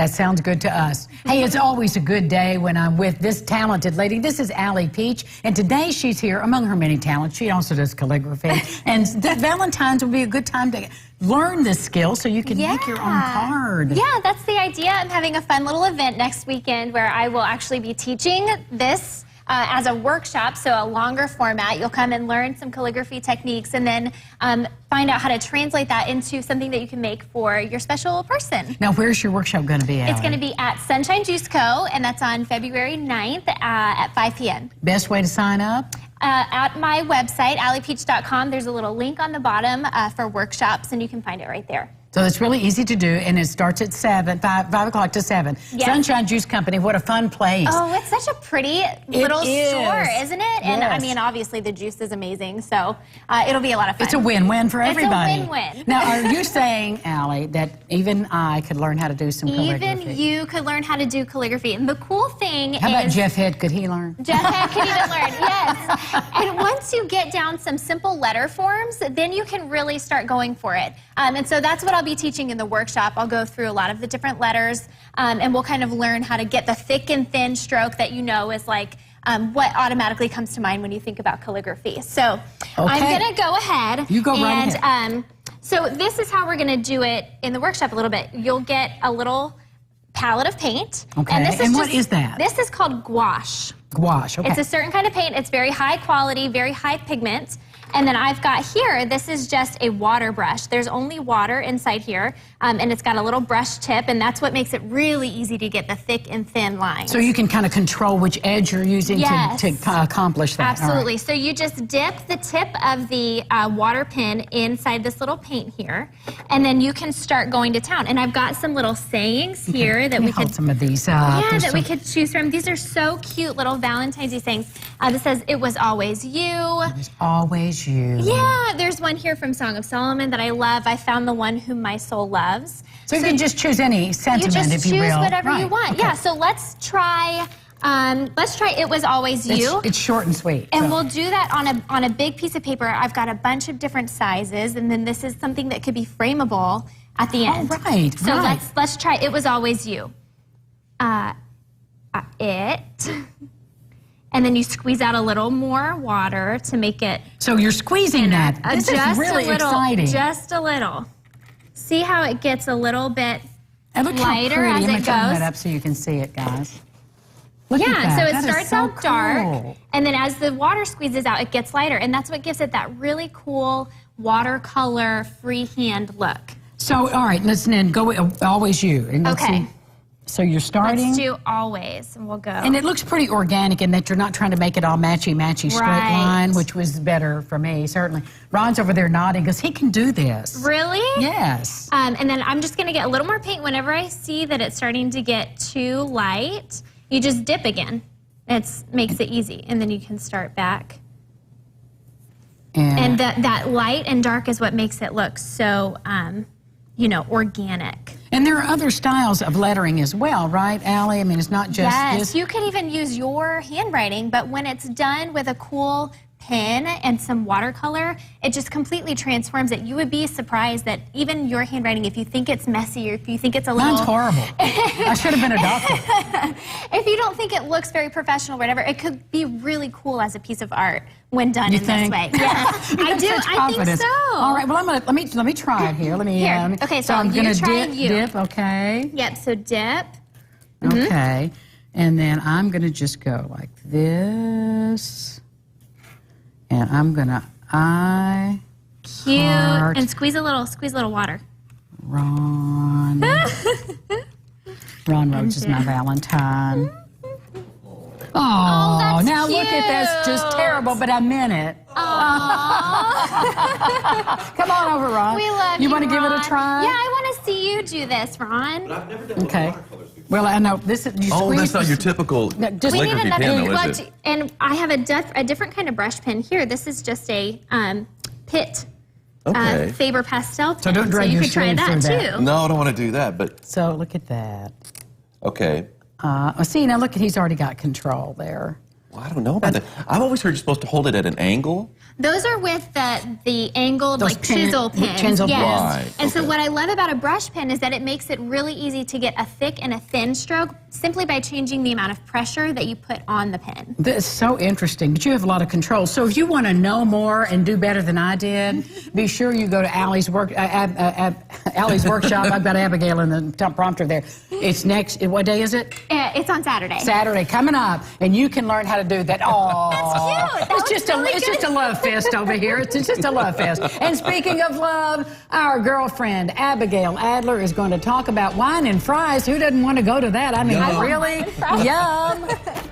That sounds good to us. Hey, it's always a good day when I'm with this talented lady. This is Allie Peach, and today she's here among her many talents. She also does calligraphy, and Valentine's will be a good time to learn this skill so you can make your own card. Yeah, that's the idea. I'm having a fun little event next weekend where I will actually be teaching this as a workshop, so a longer format. You'll come and learn some calligraphy techniques and then find out how to translate that into something that you can make for your special person. Now, where's your workshop going to be, Allie? It's going to be at Sunshine Juice Co., and that's on February 9th at 5 p.m. Best way to sign up? At my website, alliepeach.com, there's a little link on the bottom for workshops, and you can find it right there. So it's really easy to do, and it starts at 5 o'clock to 7. Yes. Sunshine Juice Company, what a fun place. Oh, it's such a pretty little store, isn't it? And yes. I mean, obviously the juice is amazing, so it'll be a lot of fun. It's a win-win for everybody. It's a win-win. Now, are you saying, Allie, that even I could learn how to do some calligraphy? Even you could learn how to do calligraphy. And the cool thing How about Jeff Head? Could he learn? Jeff Head could even learn, yes. And once you get down some simple letter forms, then you can really start going for it. And so that's what I'll be teaching in the workshop. I'll go through a lot of the different letters, and we'll kind of learn how to get the thick and thin stroke that you know is like what automatically comes to mind when you think about calligraphy. So I'm going to go ahead. You go right ahead. So this is how we're going to do it in the workshop a little bit. You'll get a little palette of paint. Okay, and what is that? This is called gouache. Gouache, okay. It's a certain kind of paint. It's very high quality, very high pigment. And then I've got here, this is just a water brush. There's only water inside here, and it's got a little brush tip, and that's what makes it really easy to get the thick and thin lines. So you can kind of control which edge you're using to accomplish that. Absolutely. So you just dip the tip of the water pen inside this little paint here, and then you can start going to town. And I've got some little sayings here that we could hold some of these up. Yeah, that we could choose from. These are so cute, little Valentine's Day sayings. This says, "It was always you." It was always you. Yeah, there's one here from Song of Solomon that I love. I found the one whom my soul loves. So you can just choose any sentiment, if you will. You just choose whatever you want. Okay. Yeah, so let's try It Was Always You. It's short and sweet. And we'll do that on a big piece of paper. I've got a bunch of different sizes, and then this is something that could be frameable at the end. Oh, right, So let's try It Was Always You. And then you squeeze out a little more water to make it. So you're squeezing that. This is really exciting. Just a little. See how it gets a little bit lighter I'm as it going to turn that goes? up so you can see it, guys. Look at Yeah, that. so it That is starts so out dark, cool. and then as the water squeezes out, it gets lighter, and that's what gives it that really cool watercolor freehand look. So, all right, let's then go with Always You. And let's Okay. see. So you're starting. Let's do Always, and we'll go. And it looks pretty organic in that you're not trying to make it all matchy-matchy straight line, which was better for me, certainly. Ron's over there nodding because he can do this. Really? Yes. And then I'm just going to get a little more paint whenever I see that it's starting to get too light. You just dip again. It makes it easy, and then you can start back. And that light and dark is what makes it look so, you know, organic. And there are other styles of lettering as well, right, Allie? I mean, it's not just this. You could even use your handwriting, but when it's done with a cool pen and some watercolor, it just completely transforms it. You would be surprised that even your handwriting, if you think it's messy or if you think it's a little... Mine's horrible. I should have been a doctor. If you don't think it looks very professional or whatever, it could be really cool as a piece of art when done this way. Yeah, I do. I think so. All right. Well, let me try it here. Let me. Here. Okay. So I'm you gonna try dip. Okay. Yep. So dip. Okay. And then I'm gonna just go like this. And I'm gonna Cute. And squeeze a little water. Ron. Ron Rhodes is my Valentine. Oh, that's now cute. look at this. Just terrible, but I meant it. Come on over, Ron. We love you. You want to give it a Ron. try? Yeah, I want to see you do this, Ron. But I've never done watercolors before. Well, I know this is. Oh, that's not your typical just We need calligraphy another. pen, though, Well, is it? and I have a different kind of brush pen here. This is just a Pitt Faber pastel pen. So don't drag you your could try sleeve that through that. too. No, I don't want to do that, but... So look at that. Okay. See, now look at, he's already got control there. Well, I don't know about that. I've always heard you're supposed to hold it at an angle. Those are with the angled, Those like chisel pins. chisel yes. Right, And so okay. what I love about a brush pen is that it makes it really easy to get a thick and a thin stroke simply by changing the amount of pressure that you put on the pen. That's so interesting, but you have a lot of control. So if you want to know more and do better than I did, be sure you go to Allie's Allie's workshop. I've got Abigail in the top prompter there. It's next, what day is it? It's on Saturday. Saturday, coming up, and you can learn how to do that. Oh, That's cute. That it's just looks really it's just good. a love fest over here. It's just a love fest. And speaking of love, our girlfriend Abigail Adler is going to talk about wine and fries. Who doesn't want to go to that? I mean, Yum. really? Yum.